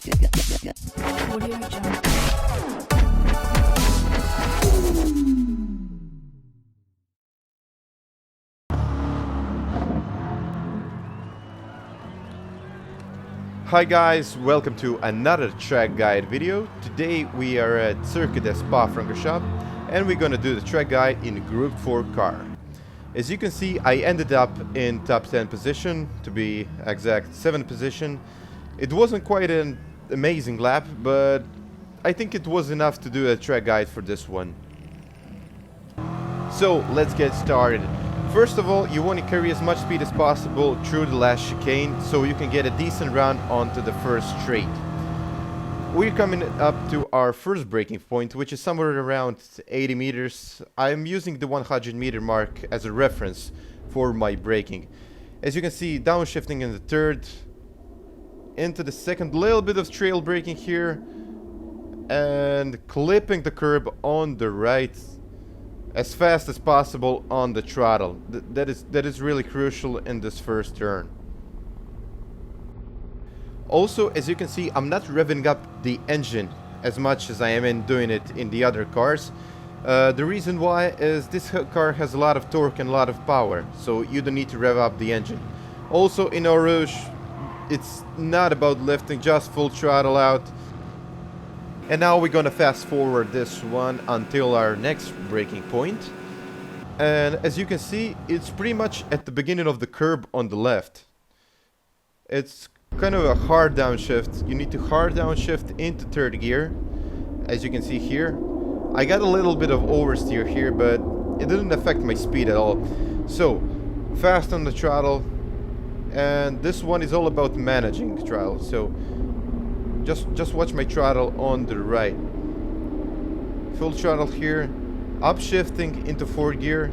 Hi guys, welcome to another track guide video. Today we are at Circuit de Spa-Francorchamps and we're gonna do the track guide in Group 4 car. As you can see, I ended up in top 10 position, to be exact 7th position. It wasn't quite an amazing lap, but I think it was enough to do a track guide for this one. So let's get started. First of all, you want to carry as much speed as possible through the last chicane so you can get a decent run onto the first straight. We're coming up to our first braking point, which is somewhere around 80 meters. I'm using the 100 meter mark as a reference for my braking. As you can see, downshifting in the third, into the second, little bit of trail braking here, and clipping the curb on the right as fast as possible on the throttle. That is really crucial in this first turn. Also, as you can see, I'm not revving up the engine as much as I am doing it in the other cars. The reason why is this car has a lot of torque and a lot of power, so you don't need to rev up the engine. Also in Eau Rouge, it's not about lifting, just full throttle out. And now we're gonna fast forward this one until our next braking point. And as you can see, it's pretty much at the beginning of the curb on the left. It's kind of a hard downshift. You need to hard downshift into third gear. As you can see here, I got a little bit of oversteer here, but it didn't affect my speed at all. So, fast on the throttle. And this one is all about managing the throttle. So, just watch my throttle on the right. Full throttle here, upshifting into fourth gear.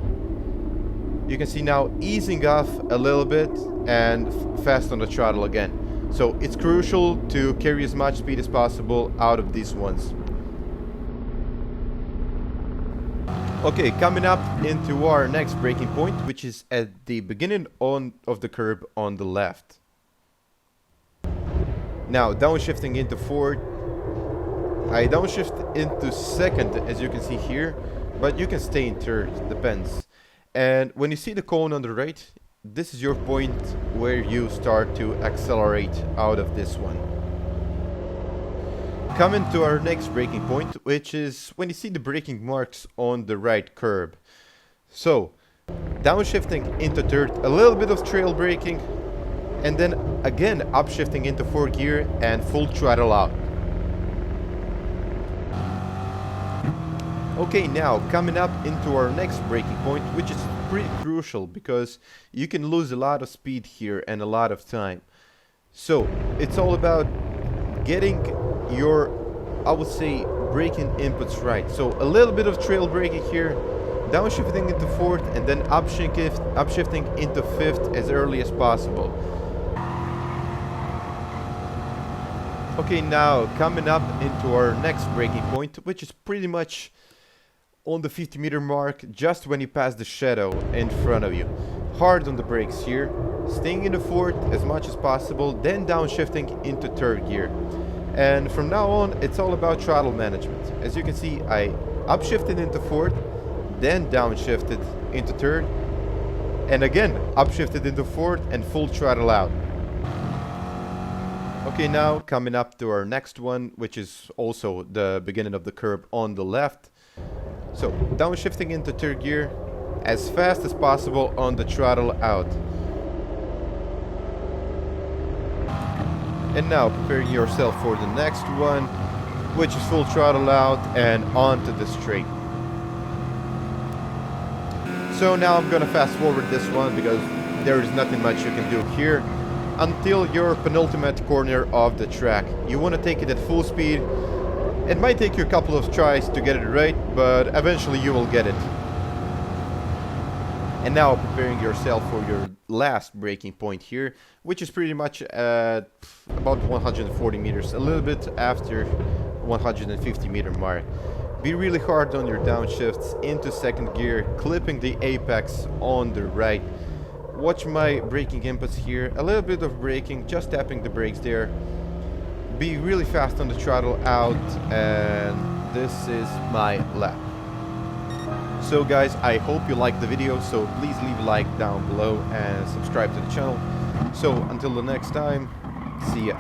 You can see now easing off a little bit and fast on the throttle again. So it's crucial to carry as much speed as possible out of these ones. Okay, coming up into our next braking point, which is at the beginning of the curb on the left. Now, downshifting into fourth. I downshift into second, as you can see here, but you can stay in third, depends. And when you see the cone on the right, this is your point where you start to accelerate out of this one. Coming to our next braking point, which is when you see the braking marks on the right curb. So, downshifting into third, a little bit of trail braking, and then again upshifting into fourth gear and full throttle out. Okay, now coming up into our next braking point, which is pretty crucial because you can lose a lot of speed here and a lot of time. So it's all about getting your, I would say, braking inputs right. So a little bit of trail braking here, downshifting into fourth, and then upshifting into fifth as early as possible. Okay, now coming up into our next braking point, which is pretty much on the 50 meter mark, just when you pass the shadow in front of you. Hard on the brakes here, staying in the fourth as much as possible, then downshifting into third gear. And from now on, it's all about throttle management. As you can see, I upshifted into fourth, then downshifted into third, and again upshifted into fourth and full throttle out. Okay, now coming up to our next one, which is also the beginning of the curb on the left. So, downshifting into third gear as fast as possible on the throttle out. And now preparing yourself for the next one, which is full throttle out and onto the straight. So now I'm gonna fast forward this one because there is nothing much you can do here until your penultimate corner of the track. You want to take it at full speed. It might take you a couple of tries to get it right, but eventually you will get it. And now preparing yourself for your last braking point here, which is pretty much at about 140 meters, a little bit after 150 meter mark. Be really hard on your downshifts into second gear, clipping the apex on the right. Watch my braking inputs here, a little bit of braking, just tapping the brakes there. be really fast on the throttle out, and this is my lap. So guys, I hope you liked the video, so please leave a like down below and subscribe to the channel. So until the next time, see ya.